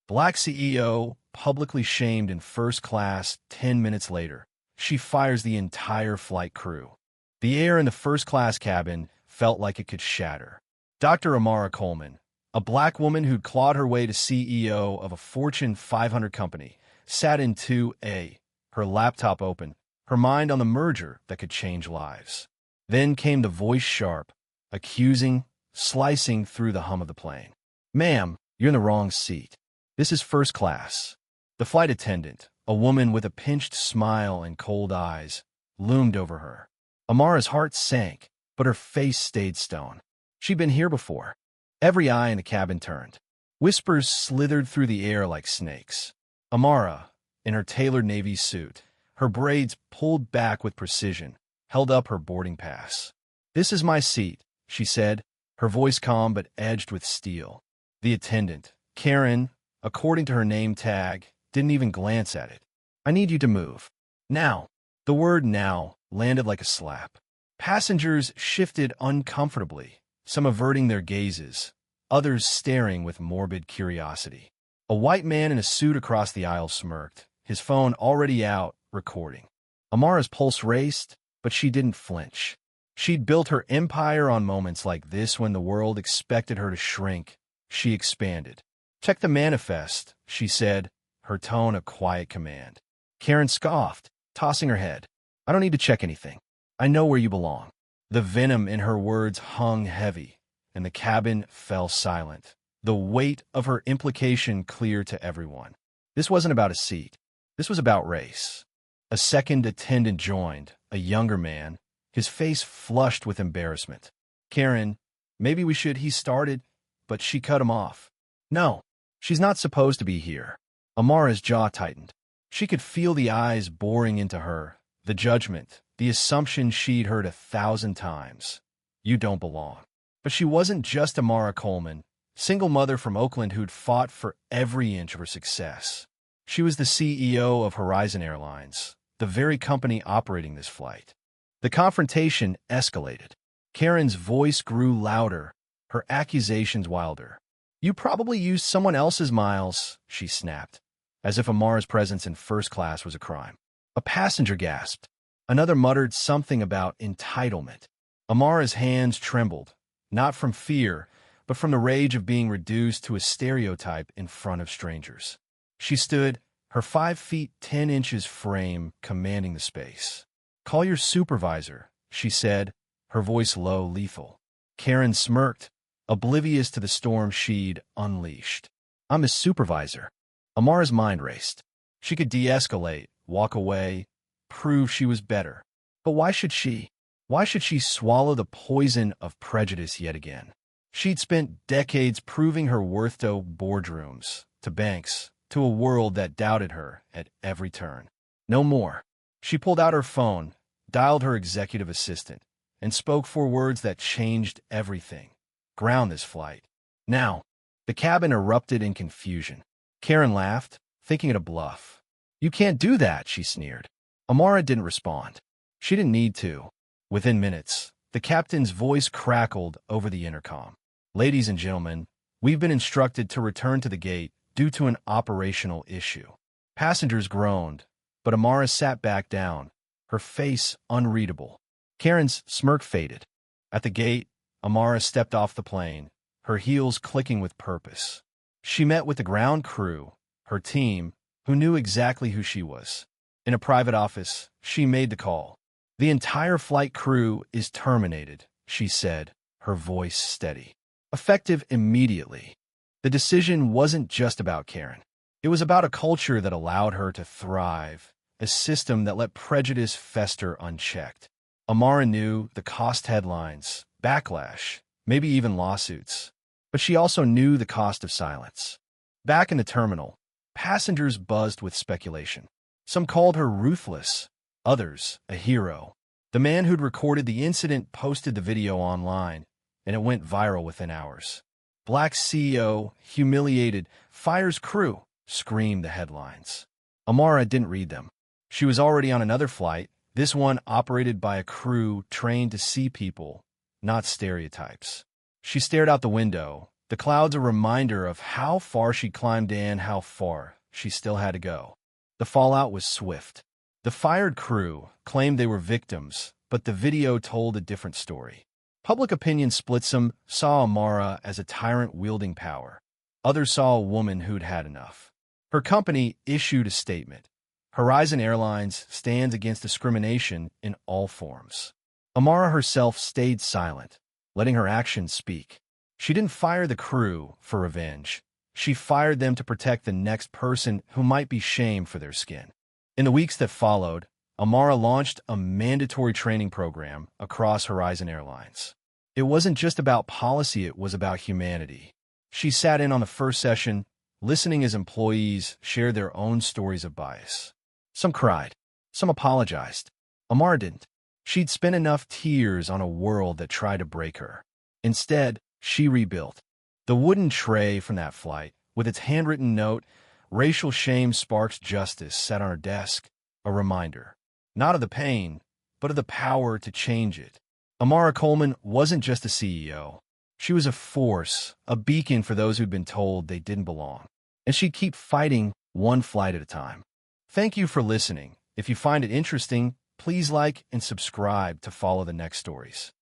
Black CEO publicly shamed in first class 10 minutes later. She fires the entire flight crew. The air in the first-class cabin felt like it could shatter. Dr. Amara Coleman, a black woman who'd clawed her way to CEO of a Fortune 500 company, sat in 2A, her laptop open, her mind on the merger that could change lives. Then came the voice sharp, accusing, slicing through the hum of the plane. "Ma'am, you're in the wrong seat. This is first class." The flight attendant, a woman with a pinched smile and cold eyes, loomed over her. Amara's heart sank, but her face stayed stone. She'd been here before. Every eye in the cabin turned. Whispers slithered through the air like snakes. Amara, in her tailored navy suit, her braids pulled back with precision, held up her boarding pass. "This is my seat," she said, her voice calm but edged with steel. The attendant, Karen, according to her name tag, didn't even glance at it. "I need you to move. Now." The word "now" landed like a slap. Passengers shifted uncomfortably, some averting their gazes, others staring with morbid curiosity. A white man in a suit across the aisle smirked, his phone already out, recording. Amara's pulse raced, but she didn't flinch. She'd built her empire on moments like this when the world expected her to shrink. She expanded. "Check the manifest," she said, her tone a quiet command. Karen scoffed, tossing her head. "I don't need to check anything. I know where you belong." The venom in her words hung heavy, and the cabin fell silent, the weight of her implication clear to everyone. This wasn't about a seat. This was about race. A second attendant joined, a younger man, his face flushed with embarrassment. "Karen, maybe we should," he started, but she cut him off. "No, she's not supposed to be here." Amara's jaw tightened. She could feel the eyes boring into her, the judgment, the assumption she'd heard 1,000 times. "You don't belong." But she wasn't just Amara Coleman, single mother from Oakland who'd fought for every inch of her success. She was the CEO of Horizon Airlines, the very company operating this flight. The confrontation escalated. Karen's voice grew louder, her accusations wilder. "You probably used someone else's miles," she snapped, as if Amara's presence in first class was a crime. A passenger gasped. Another muttered something about entitlement. Amara's hands trembled, not from fear, but from the rage of being reduced to a stereotype in front of strangers. She stood, her 5 feet 10 inches frame commanding the space. "Call your supervisor," she said, her voice low, lethal. Karen smirked, oblivious to the storm she'd unleashed. "I'm his supervisor." Amara's mind raced. She could de-escalate, walk away, prove she was better. But why should she? Why should she swallow the poison of prejudice yet again? She'd spent decades proving her worth to boardrooms, to banks, to a world that doubted her at every turn. No more. She pulled out her phone, dialed her executive assistant, and spoke 4 words that changed everything. "Ground this flight. Now." The cabin erupted in confusion. Karen laughed, thinking it a bluff. "You can't do that," she sneered. Amara didn't respond. She didn't need to. Within minutes, the captain's voice crackled over the intercom. "Ladies and gentlemen, we've been instructed to return to the gate due to an operational issue." Passengers groaned, but Amara sat back down, her face unreadable. Karen's smirk faded. At the gate, Amara stepped off the plane, her heels clicking with purpose. She met with the ground crew, her team, who knew exactly who she was. In a private office, she made the call. "The entire flight crew is terminated," she said, her voice steady. Effective immediately. The decision wasn't just about Karen. It was about a culture that allowed her to thrive, a system that let prejudice fester unchecked. Amara knew the cost headlines, backlash, maybe even lawsuits. But she also knew the cost of silence. Back in the terminal, passengers buzzed with speculation. Some called her ruthless, others a hero. The man who'd recorded the incident posted the video online, and it went viral within hours. "Black CEO humiliated, fires crew," screamed the headlines. Amara didn't read them. She was already on another flight, this one operated by a crew trained to see people, not stereotypes. She stared out the window, The clouds a reminder of how far she climbed and how far she still had to go. The fallout was swift. The fired crew claimed they were victims, but the video told a different story. Public opinion split. Some saw Amara as a tyrant wielding power. Others saw a woman who'd had enough. Her company issued a statement. Horizon Airlines stands against discrimination in all forms. Amara herself stayed silent, letting her actions speak. She didn't fire the crew for revenge. She fired them to protect the next person who might be shamed for their skin. In the weeks that followed, Amara launched a mandatory training program across Horizon Airlines. It wasn't just about policy, it was about humanity. She sat in on the first session, listening as employees shared their own stories of bias. Some cried. Some apologized. Amara didn't. She'd spent enough tears on a world that tried to break her. Instead, she rebuilt. The wooden tray from that flight, with its handwritten note, "Racial shame sparks justice," sat on her desk, a reminder. Not of the pain, but of the power to change it. Amara Coleman wasn't just a CEO. She was a force, a beacon for those who'd been told they didn't belong. And she'd keep fighting one flight at a time. Thank you for listening. If you find it interesting, please like and subscribe to follow the next stories.